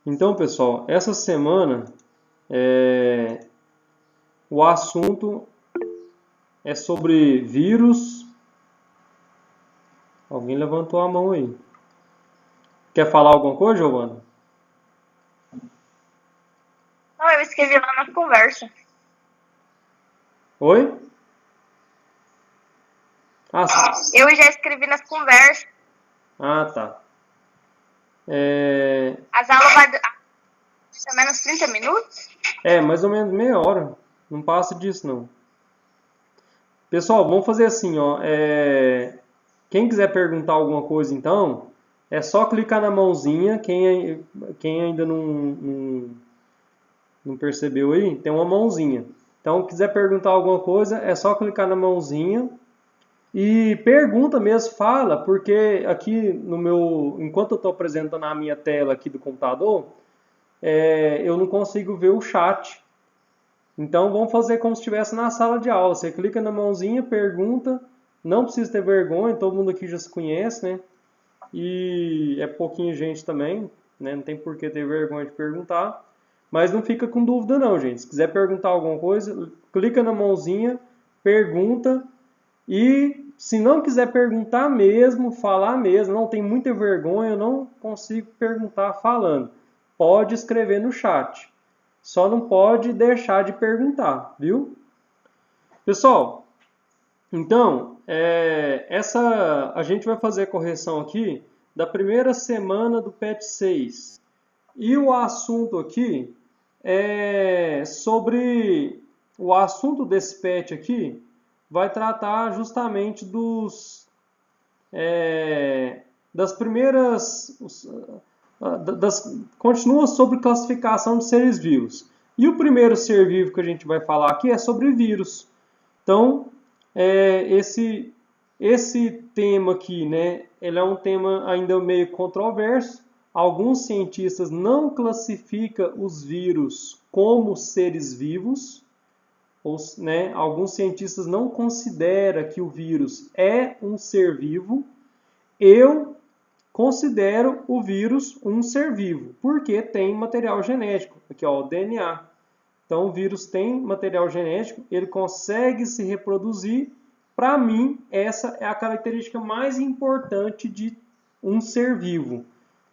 Então, pessoal, essa semana o assunto é sobre vírus. Alguém levantou a mão aí. Quer falar alguma coisa, Giovana? Não, eu escrevi lá na conversa. Oi? Ah, Eu já escrevi nas conversas. tá. É, As aulas vai pelo menos 30 minutos? mais ou menos meia hora. Não passa disso, não. Pessoal, vamos fazer assim, ó. Quem quiser perguntar alguma coisa, então, é só clicar na mãozinha. Quem ainda não percebeu aí, tem uma mãozinha. Então, quiser perguntar alguma coisa, é só clicar na mãozinha e pergunta mesmo, fala, porque aqui no meu, enquanto eu estou apresentando a minha tela aqui do computador, eu não consigo ver o chat. Então, vamos fazer como se estivesse na sala de aula. Você clica na mãozinha, pergunta, não precisa ter vergonha, todo mundo aqui já se conhece, né? E é pouquinha gente também, né? Não tem por que ter vergonha de perguntar. Mas não fica com dúvida não, gente. Se quiser perguntar alguma coisa, clica na mãozinha, pergunta e se não quiser perguntar mesmo, falar mesmo, não tem muita vergonha, eu não consigo perguntar falando. Pode escrever no chat. Só não pode deixar de perguntar, viu? Pessoal, então, a gente vai fazer a correção aqui da primeira semana do PET 6. E o assunto aqui é sobre o assunto desse PET aqui vai tratar justamente das primeiras continua sobre classificação de seres vivos. E o primeiro ser vivo que a gente vai falar aqui é sobre vírus. Então, esse tema aqui, né, ele é um tema ainda meio controverso. Alguns cientistas não classificam os vírus como seres vivos, ou, né, alguns cientistas não consideram que o vírus é um ser vivo. Eu considero o vírus um ser vivo, porque tem material genético, aqui ó, o DNA. Então o vírus tem material genético, ele consegue se reproduzir. Para mim, essa é a característica mais importante de um ser vivo,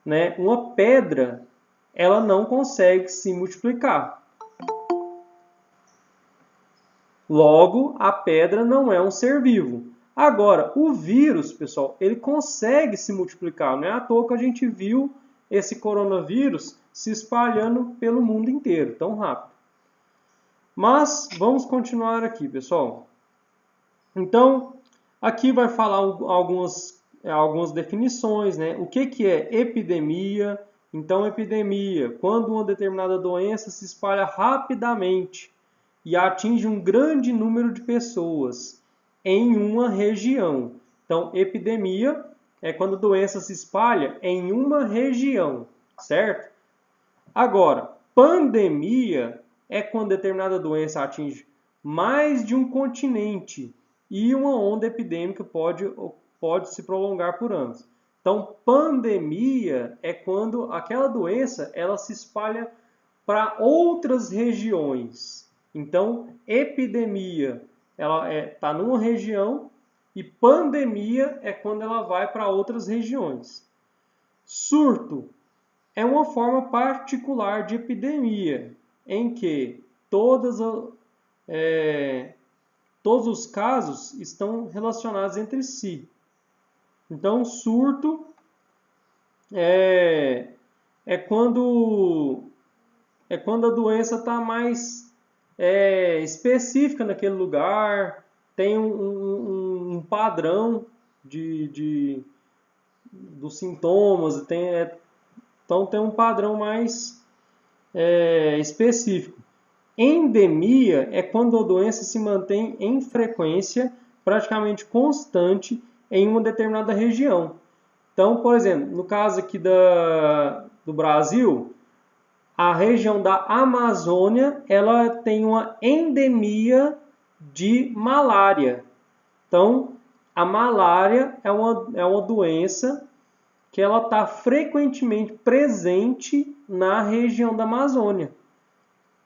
né? Uma pedra, ela não consegue se multiplicar. Logo, a pedra não é um ser vivo. Agora, o vírus, pessoal, ele consegue se multiplicar. Não é à toa que a gente viu esse coronavírus se espalhando pelo mundo inteiro tão rápido. Mas vamos continuar aqui, pessoal. Então, aqui vai falar algumas definições, né? O que é epidemia? Então, epidemia, quando uma determinada doença se espalha rapidamente e atinge um grande número de pessoas em uma região. Então, epidemia é quando a doença se espalha em uma região, certo? Agora, pandemia é quando determinada doença atinge mais de um continente e uma onda epidêmica pode se prolongar por anos. Então, pandemia é quando aquela doença ela se espalha para outras regiões. Então, epidemia ela está numa região e pandemia é quando ela vai para outras regiões. Surto é uma forma particular de epidemia em que todos os casos estão relacionados entre si. Então, surto é, é quando a doença está mais específica naquele lugar, tem um padrão dos sintomas, então tem um padrão mais específico. Endemia é quando a doença se mantém em frequência praticamente constante em uma determinada região. Então, por exemplo, no caso aqui do Brasil, a região da Amazônia ela tem uma endemia de malária. Então, a malária é uma doença que ela está frequentemente presente na região da Amazônia.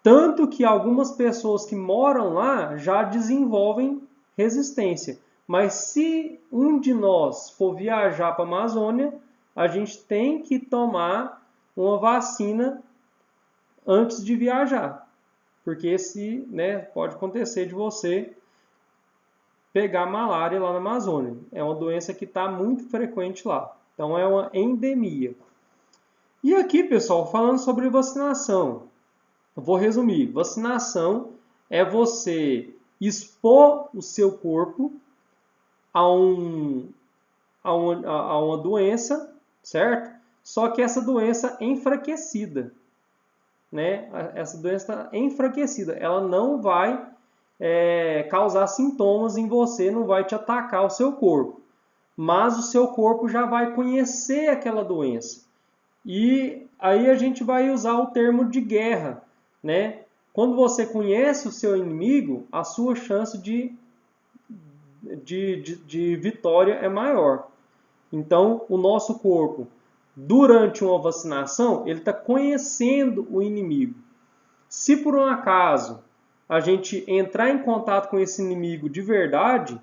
Tanto que algumas pessoas que moram lá já desenvolvem resistência. Mas se um de nós for viajar para a Amazônia, a gente tem que tomar uma vacina antes de viajar. Porque pode acontecer de você pegar malária lá na Amazônia. É uma doença que está muito frequente lá. Então é uma endemia. E aqui, pessoal, falando sobre vacinação. Eu vou resumir. Vacinação é você expor o seu corpo a uma doença, certo? Só que essa doença é enfraquecida. Né? Essa doença está enfraquecida. Ela não vai causar sintomas em você, não vai te atacar o seu corpo. Mas o seu corpo já vai conhecer aquela doença. E aí a gente vai usar o termo de guerra. Né? Quando você conhece o seu inimigo, a sua chance de vitória é maior. Então, o nosso corpo, durante uma vacinação, ele está conhecendo o inimigo. Se por um acaso a gente entrar em contato com esse inimigo de verdade,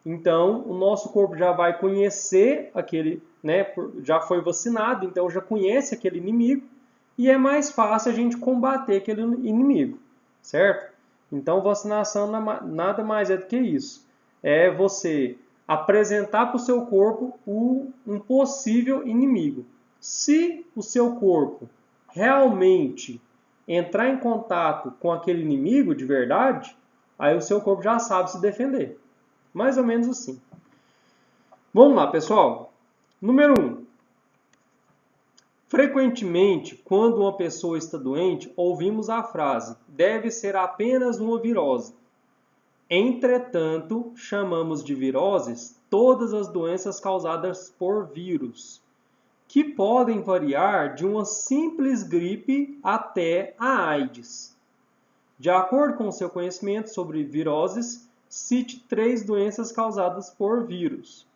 então o nosso corpo já vai conhecer aquele, né, já foi vacinado, então já conhece aquele inimigo e é mais fácil a gente combater aquele inimigo, certo? Então vacinação nada mais é do que isso. É você apresentar para o seu corpo um possível inimigo. Se o seu corpo realmente entrar em contato com aquele inimigo de verdade, aí o seu corpo já sabe se defender. Mais ou menos assim. Vamos lá, pessoal. Número 1. Frequentemente, quando uma pessoa está doente, ouvimos a frase: deve ser apenas uma virose. Entretanto, chamamos de viroses todas as doenças causadas por vírus, que podem variar de uma simples gripe até a AIDS. De acordo com o seu conhecimento sobre viroses, cite 3 doenças causadas por vírus.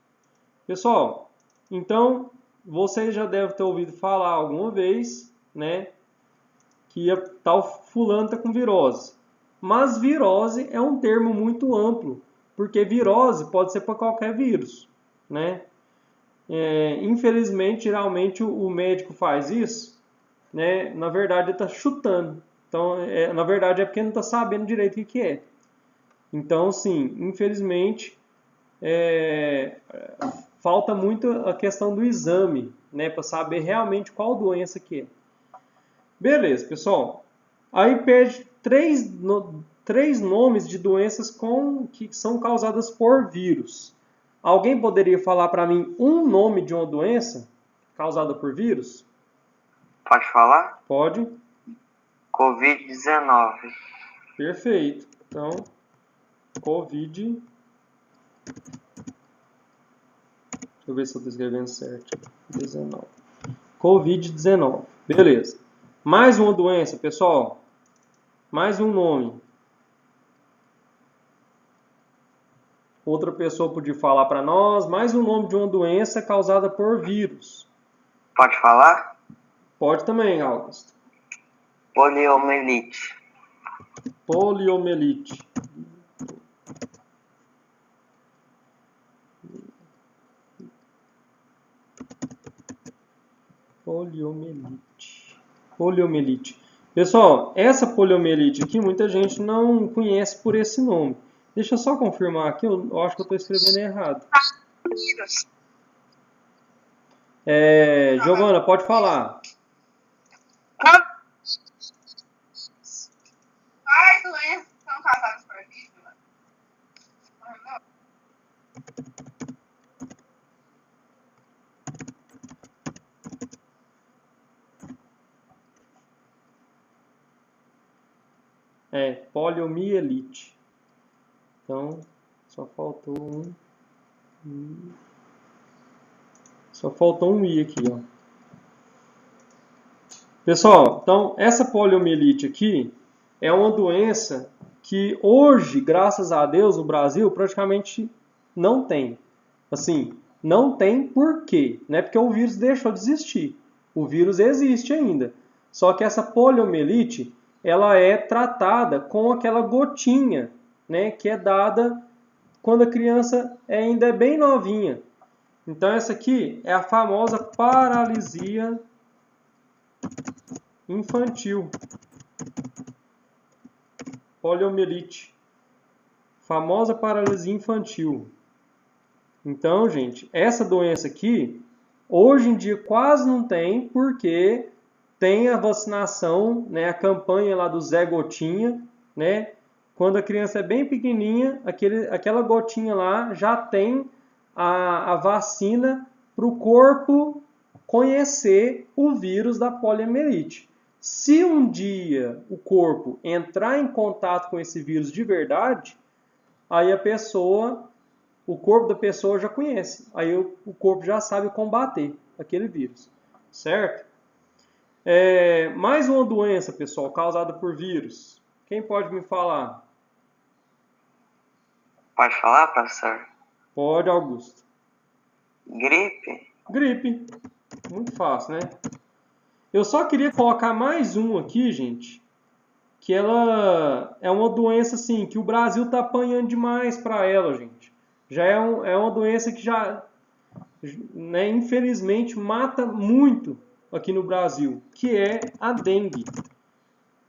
Pessoal, então, você já deve ter ouvido falar alguma vez, né, que tal fulano está com virose. Mas virose é um termo muito amplo, porque virose pode ser para qualquer vírus, né? Infelizmente, geralmente o médico faz isso, né? Na verdade, ele está chutando. Então, na verdade, é porque não está sabendo direito o que é. Então, sim, infelizmente, falta muito a questão do exame, né? Para saber realmente qual doença que é. Beleza, pessoal. Aí pede 3 nomes de doenças que são causadas por vírus. Alguém poderia falar para mim um nome de uma doença causada por vírus? Pode falar? Pode. Covid-19. Perfeito. Então, Covid. Deixa eu ver se eu estou escrevendo certo. 19. Covid-19. Beleza. Mais uma doença, pessoal. Mais um nome. Outra pessoa podia falar para nós. Mais um nome de uma doença causada por vírus. Pode falar? Pode também, Augusto. Poliomielite. Poliomielite. Poliomielite. Pessoal, essa poliomielite aqui, muita gente não conhece por esse nome. Deixa eu só confirmar aqui, eu acho que eu estou escrevendo errado. Giovana, pode falar. Quais doenças são causadas por vírus? Poliomielite. Então, só faltou um I aqui, ó. Pessoal, então, essa poliomielite aqui é uma doença que hoje, graças a Deus, o Brasil praticamente não tem. Assim, Não tem porquê, não é porque o vírus deixou de existir. O vírus existe ainda. Só que essa poliomielite, ela é tratada com aquela gotinha, né, que é dada quando a criança ainda é bem novinha. Então essa aqui é a famosa paralisia infantil. Poliomielite. Famosa paralisia infantil. Então, gente, essa doença aqui, hoje em dia quase não tem, porque tem a vacinação, né, a campanha lá do Zé Gotinha, né? Quando a criança é bem pequenininha, aquela gotinha lá já tem a vacina para o corpo conhecer o vírus da poliomielite. Se um dia o corpo entrar em contato com esse vírus de verdade, aí o corpo da pessoa já conhece. Aí o corpo já sabe combater aquele vírus, certo? Mais uma doença, pessoal, causada por vírus. Quem pode me falar? Pode falar, professor? Pode, Augusto. Gripe? Gripe. Muito fácil, né? Eu só queria colocar mais um aqui, gente, que ela é uma doença assim que o Brasil está apanhando demais para ela, gente. Já é uma doença que já, né, infelizmente, mata muito aqui no Brasil, que é a dengue.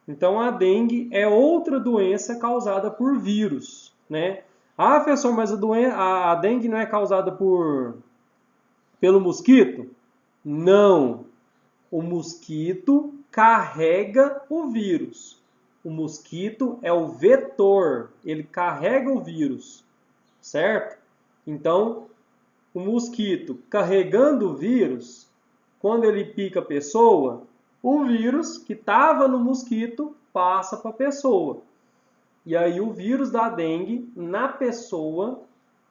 Então, a dengue é outra doença causada por vírus, né? Ah, professor, mas a dengue não é causada pelo mosquito? Não. O mosquito carrega o vírus. O mosquito é o vetor, ele carrega o vírus, certo? Então, o mosquito carregando o vírus, quando ele pica a pessoa, o vírus que estava no mosquito passa para a pessoa. E aí o vírus da dengue na pessoa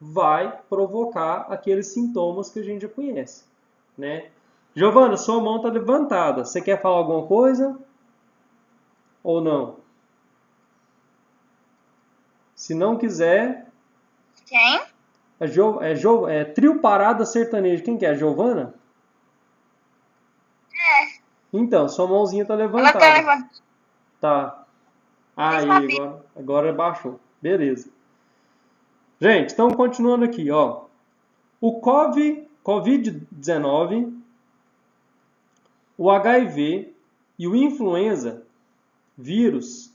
vai provocar aqueles sintomas que a gente já conhece, né? Giovana, sua mão está levantada. Você quer falar alguma coisa? Ou não? Se não quiser... Quem? É Trio Parada Sertanejo. Quem que é? A Giovana? É. Então, sua mãozinha está Ela levantada. tá levando. Tá. Aí, sabia. agora baixou. Beleza. Gente, então continuando aqui, ó. O Covid-19, o HIV e o influenza vírus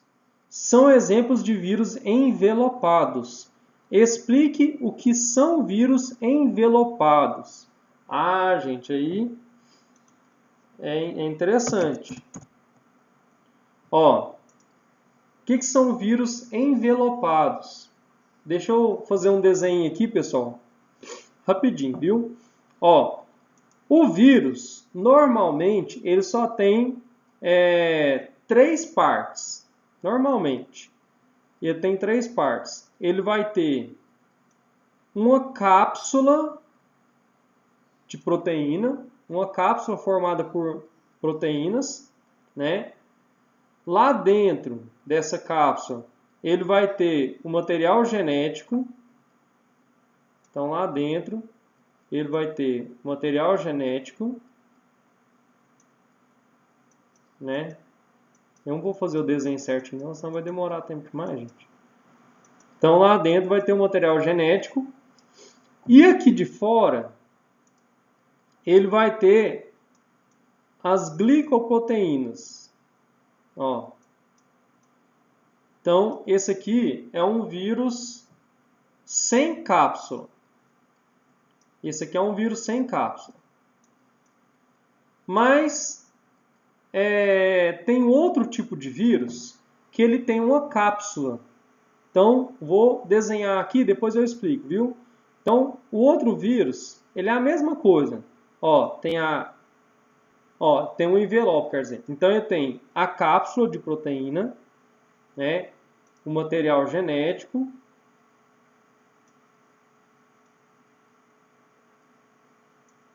são exemplos de vírus envelopados. Explique o que são vírus envelopados. Ah, gente, aí é interessante. Ó, o que são vírus envelopados? Deixa eu fazer um desenho aqui, pessoal. Rapidinho, viu? Ó, o vírus, normalmente, ele só tem 3 partes. Normalmente. Ele tem 3 partes. Ele vai ter uma cápsula de proteína, uma cápsula formada por proteínas, né? Lá dentro dessa cápsula, ele vai ter o material genético. Então, lá dentro, ele vai ter material genético, né? Eu não vou fazer o desenho certinho, não, senão vai demorar tempo demais, gente. Então, lá dentro vai ter o material genético. E aqui de fora, ele vai ter as glicoproteínas. Ó. Então, esse aqui é um vírus sem cápsula. Esse aqui é um vírus sem cápsula. Mas tem outro tipo de vírus que ele tem uma cápsula. Então, vou desenhar aqui, depois eu explico, viu? Então, o outro vírus, ele é a mesma coisa. Ó, tem um envelope, quer dizer. Então, ele tem a cápsula de proteína, né? O material genético.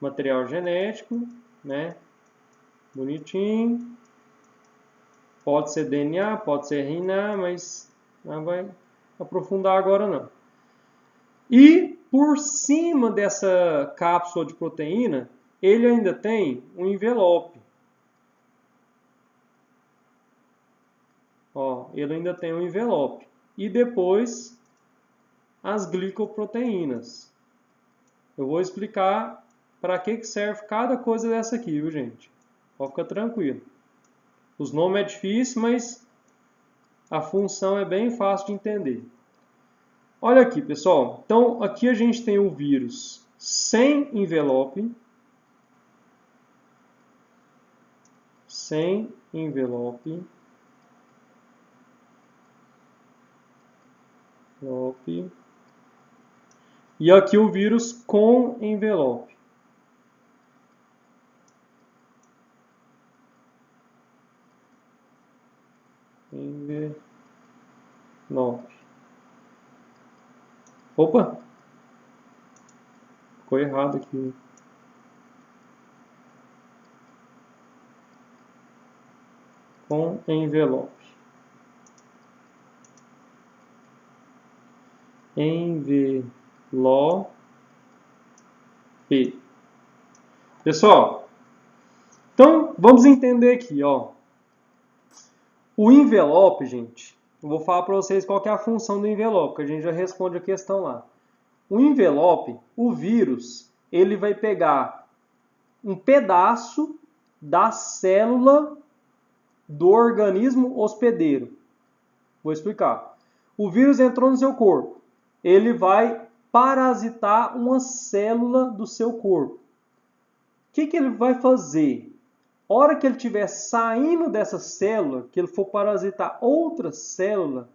Material genético, né? Bonitinho. Pode ser DNA, pode ser RNA, mas não vai aprofundar agora não. E por cima dessa cápsula de proteína, ele ainda tem um envelope. Ó, ele ainda tem um envelope. E depois, as glicoproteínas. Eu vou explicar para que serve cada coisa dessa aqui, viu, gente? Pode ficar tranquilo. Os nomes é difícil, mas a função é bem fácil de entender. Olha aqui, pessoal. Então, aqui a gente tem o vírus sem envelope. Sem envelope. E aqui o vírus com envelope. Envelope. Opa! Ficou errado aqui. Com envelope. Envelope. Pessoal, então vamos entender aqui, ó. O envelope, gente, eu vou falar para vocês qual que é a função do envelope, que a gente já responde a questão lá. O envelope, o vírus, ele vai pegar um pedaço da célula do organismo hospedeiro. Vou explicar. O vírus entrou no seu corpo. Ele vai parasitar uma célula do seu corpo. O que ele vai fazer? A hora que ele estiver saindo dessa célula, que ele for parasitar outra célula,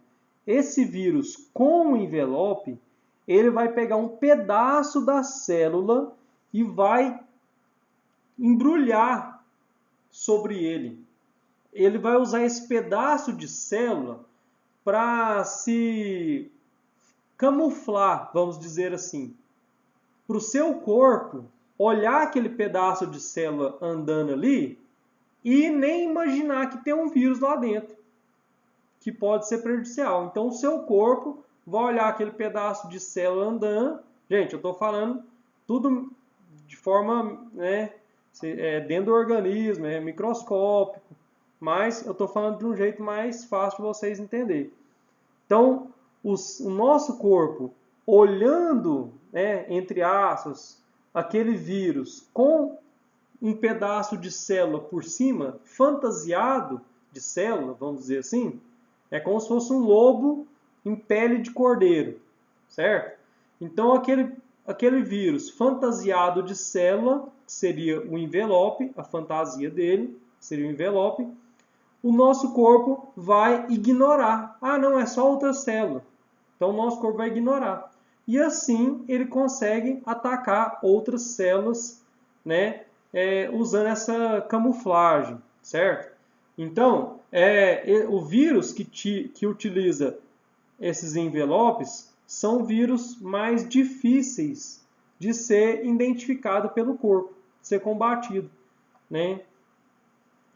esse vírus com o envelope, ele vai pegar um pedaço da célula e vai embrulhar sobre ele. Ele vai usar esse pedaço de célula para se camuflar, vamos dizer assim, para o seu corpo olhar aquele pedaço de célula andando ali e nem imaginar que tem um vírus lá dentro, que pode ser prejudicial. Então, o seu corpo vai olhar aquele pedaço de célula andando. Gente, eu estou falando tudo de forma, né, dentro do organismo, é microscópico, mas eu estou falando de um jeito mais fácil de vocês entenderem. Então, o nosso corpo, olhando, né, entre aspas, aquele vírus com um pedaço de célula por cima, fantasiado de célula, vamos dizer assim, é como se fosse um lobo em pele de cordeiro, certo? Então, aquele vírus fantasiado de célula, que seria o envelope, a fantasia dele, seria o envelope, o nosso corpo vai ignorar. Ah, não, é só outra célula. Então, o nosso corpo vai ignorar. E assim, ele consegue atacar outras células, né, usando essa camuflagem, certo? Então, o vírus que utiliza esses envelopes são vírus mais difíceis de ser identificado pelo corpo, de ser combatido, né?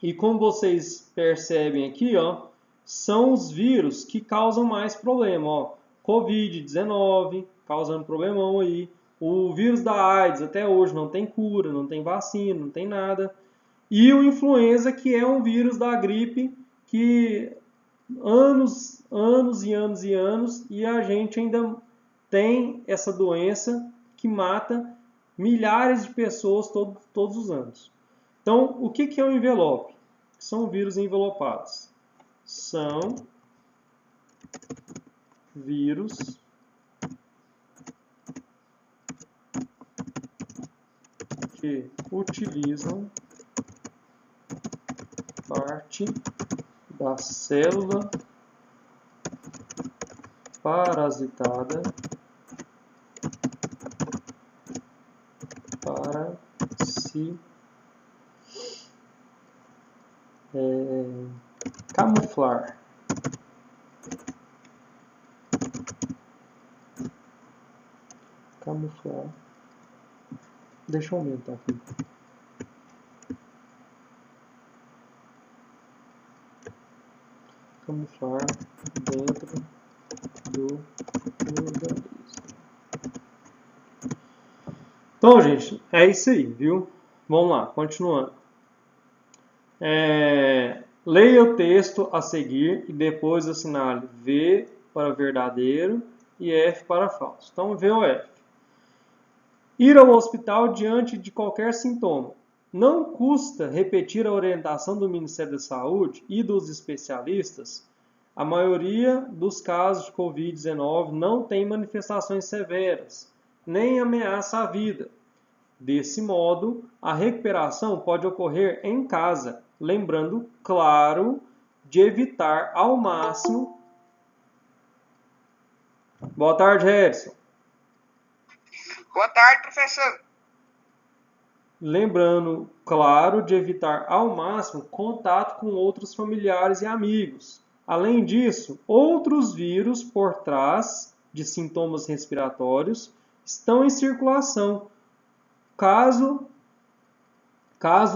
E como vocês percebem aqui, ó, são os vírus que causam mais problema, ó. Covid-19 causando problemão aí. O vírus da AIDS até hoje não tem cura, não tem vacina, não tem nada. E o influenza, que é um vírus da gripe que anos e anos, e a gente ainda tem essa doença que mata milhares de pessoas todos os anos. Então, o que é um envelope? São vírus envelopados. São vírus que utilizam parte da célula parasitada para se camuflar. Camuflar. Deixa eu aumentar aqui. Camuflar dentro do organismo. Então, gente, é isso aí, viu? Vamos lá, continuando. Leia o texto a seguir e depois assinale V para verdadeiro e F para falso. Então, V ou F. Ir ao hospital diante de qualquer sintoma. Não custa repetir a orientação do Ministério da Saúde e dos especialistas. A maioria dos casos de Covid-19 não tem manifestações severas, nem ameaça à vida. Desse modo, a recuperação pode ocorrer em casa, lembrando, claro, de evitar ao máximo. Boa tarde, Edson. Boa tarde, professor. Lembrando, claro, de evitar ao máximo contato com outros familiares e amigos. Além disso, outros vírus por trás de sintomas respiratórios estão em circulação, caso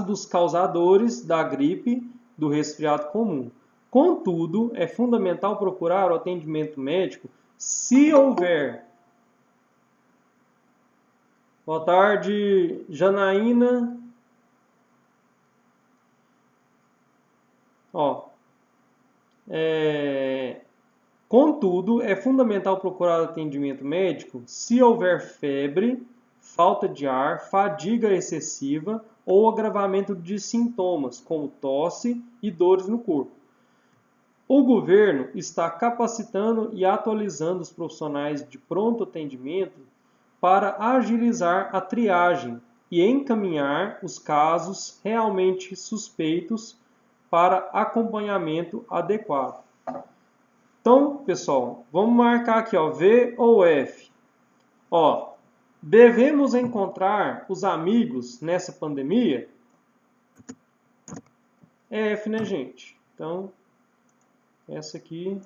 dos causadores da gripe do resfriado comum. Contudo, é fundamental procurar o atendimento médico se houver. Boa tarde, Janaína. Contudo, é fundamental procurar atendimento médico se houver febre, falta de ar, fadiga excessiva ou agravamento de sintomas, como tosse e dores no corpo. O governo está capacitando e atualizando os profissionais de pronto atendimento para agilizar a triagem e encaminhar os casos realmente suspeitos para acompanhamento adequado. Então, pessoal, vamos marcar aqui, ó, V ou F. Devemos encontrar os amigos nessa pandemia? É F, né, gente? Então, essa aqui.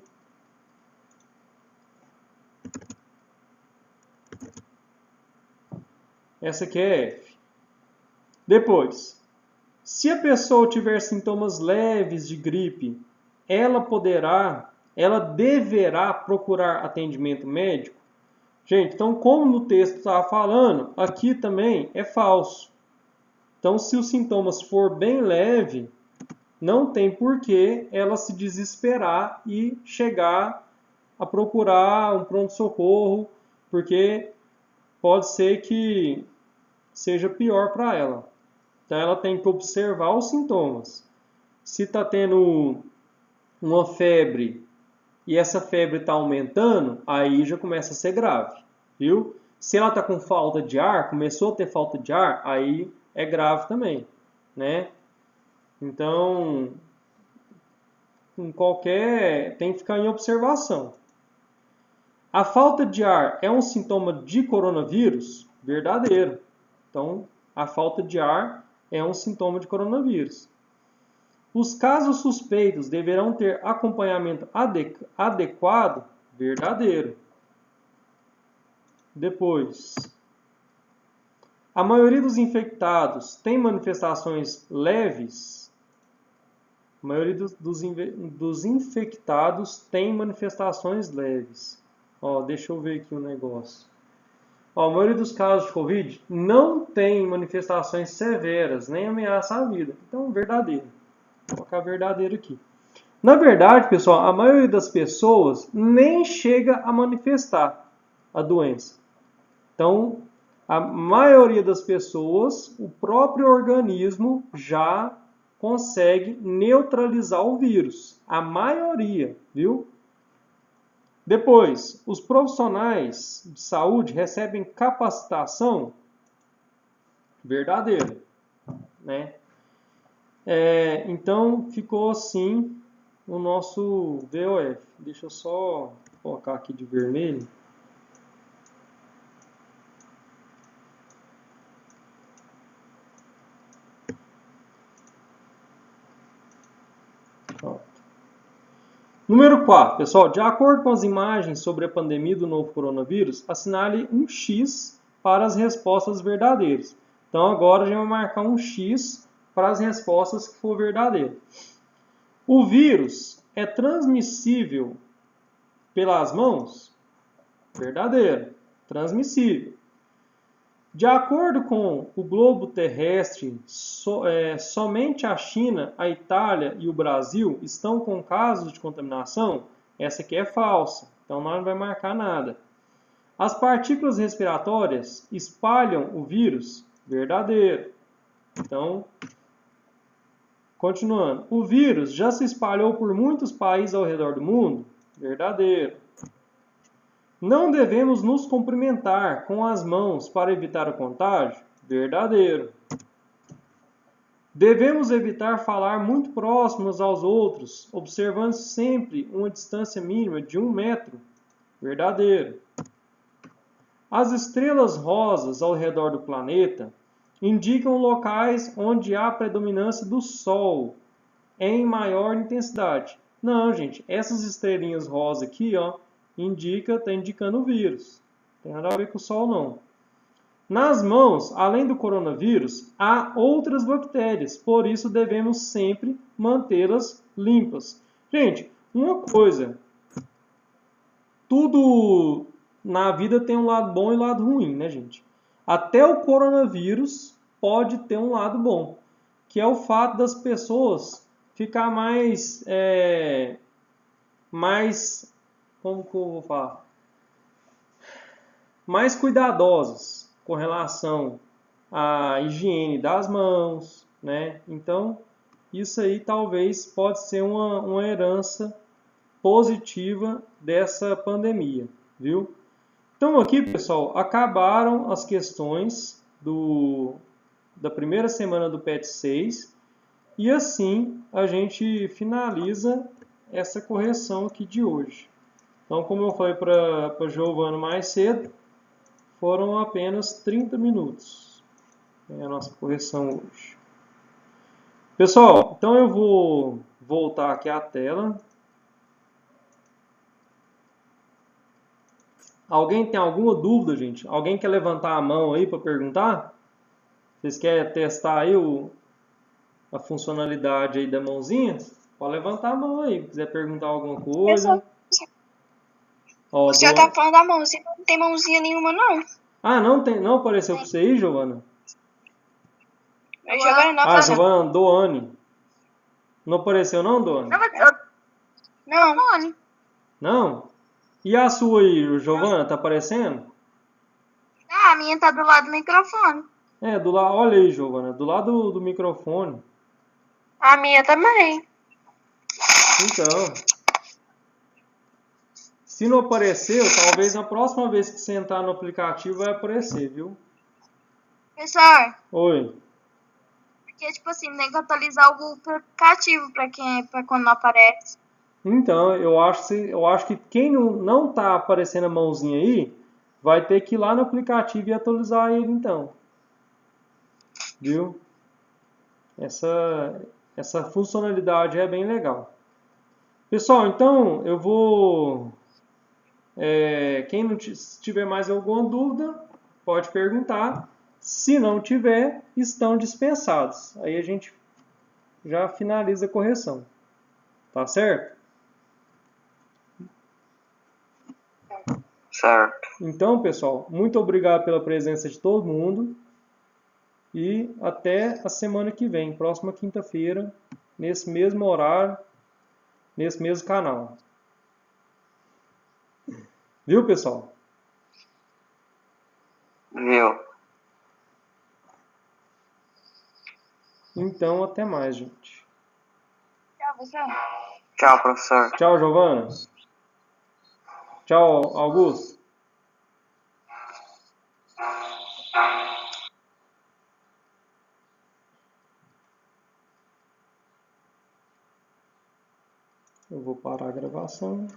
Essa aqui é F. Depois, se a pessoa tiver sintomas leves de gripe, ela deverá procurar atendimento médico? Gente, então como no texto estava falando, aqui também é falso. Então, se os sintomas for bem leve, não tem por que ela se desesperar e chegar a procurar um pronto-socorro, porque pode ser que seja pior para ela. Então, ela tem que observar os sintomas. Se está tendo uma febre e essa febre está aumentando, aí já começa a ser grave, viu? Se ela está com falta de ar, começou a ter falta de ar, aí é grave também, né? Então, tem que ficar em observação. A falta de ar é um sintoma de coronavírus? Verdadeiro. Então, a falta de ar é um sintoma de coronavírus. Os casos suspeitos deverão ter acompanhamento adequado? Verdadeiro. Depois, a maioria dos infectados tem manifestações leves? A maioria dos infectados tem manifestações leves. Deixa eu ver aqui um negócio. A maioria dos casos de Covid não tem manifestações severas, nem ameaça à vida. Então, verdadeiro. Vou colocar verdadeiro aqui. Na verdade, pessoal, a maioria das pessoas nem chega a manifestar a doença. Então, a maioria das pessoas, o próprio organismo já consegue neutralizar o vírus. A maioria, viu? Depois, os profissionais de saúde recebem capacitação? Verdadeiro, né? Então, ficou assim o nosso VOF. Deixa eu só colocar aqui de vermelho. Número 4, pessoal, de acordo com as imagens sobre a pandemia do novo coronavírus, assinale um X para as respostas verdadeiras. Então, agora a gente vai marcar um X para as respostas que for verdadeira. O vírus é transmissível pelas mãos? Verdadeiro, transmissível. De acordo com o globo terrestre, somente a China, a Itália e o Brasil estão com casos de contaminação? Essa aqui é falsa, então nós não vai marcar nada. As partículas respiratórias espalham o vírus? Verdadeiro. Então, continuando. O vírus já se espalhou por muitos países ao redor do mundo? Verdadeiro. Não devemos nos cumprimentar com as mãos para evitar o contágio? Verdadeiro. Devemos evitar falar muito próximos aos outros, observando sempre uma distância mínima de 1 metro? Verdadeiro. As estrelas rosas ao redor do planeta indicam locais onde há predominância do Sol em maior intensidade. Não, gente, essas estrelinhas rosa aqui, ó, está indicando o vírus. Não tem nada a ver com o Sol, não. Nas mãos, além do coronavírus, há outras bactérias, por isso devemos sempre mantê-las limpas. Gente, uma coisa, tudo na vida tem um lado bom e um lado ruim, né, gente? Até o coronavírus pode ter um lado bom, que é o fato das pessoas ficar como que eu vou falar? Mais cuidadosas com relação à higiene das mãos, né? Então, isso aí talvez pode ser uma herança positiva dessa pandemia, viu? Então aqui, pessoal, acabaram as questões da primeira semana do PET 6 e assim a gente finaliza essa correção aqui de hoje. Então, como eu falei para a Giovana mais cedo, foram apenas 30 minutos a nossa correção hoje. Pessoal, então eu vou voltar aqui à tela. Alguém tem alguma dúvida, gente? Alguém quer levantar a mão aí para perguntar? Vocês querem testar aí a funcionalidade aí da mãozinha? Pode levantar a mão aí, se quiser perguntar alguma coisa. O senhor tá falando da mãozinha, não tem mãozinha nenhuma, não. Ah, não tem? Não apareceu para você aí, Giovana? Giovana não apareceu. Giovana, Doane. Não apareceu não, Doane? Não. Não? E a sua aí, Giovana, tá aparecendo? Ah, a minha tá do lado do microfone. Do lado, olha aí, Giovana, do lado do microfone. A minha também. Então, se não apareceu, talvez na próxima vez que você entrar no aplicativo vai aparecer, viu? Professor. Oi. Porque, tipo assim, tem que atualizar o aplicativo pra quando não aparece. Então, eu acho que quem não tá aparecendo a mãozinha aí, vai ter que ir lá no aplicativo e atualizar ele, então. Viu? Essa funcionalidade é bem legal. Pessoal, então, eu vou... quem não tiver mais alguma dúvida, pode perguntar. Se não tiver, estão dispensados. Aí a gente já finaliza a correção. Tá certo? Certo. Então, pessoal, muito obrigado pela presença de todo mundo. E até a semana que vem, próxima quinta-feira, nesse mesmo horário, nesse mesmo canal. Viu, pessoal? Viu. Então, até mais, gente. Tchau, professor. Tchau, professor. Tchau, Giovana. Tchau, Augusto. Eu vou parar a gravação.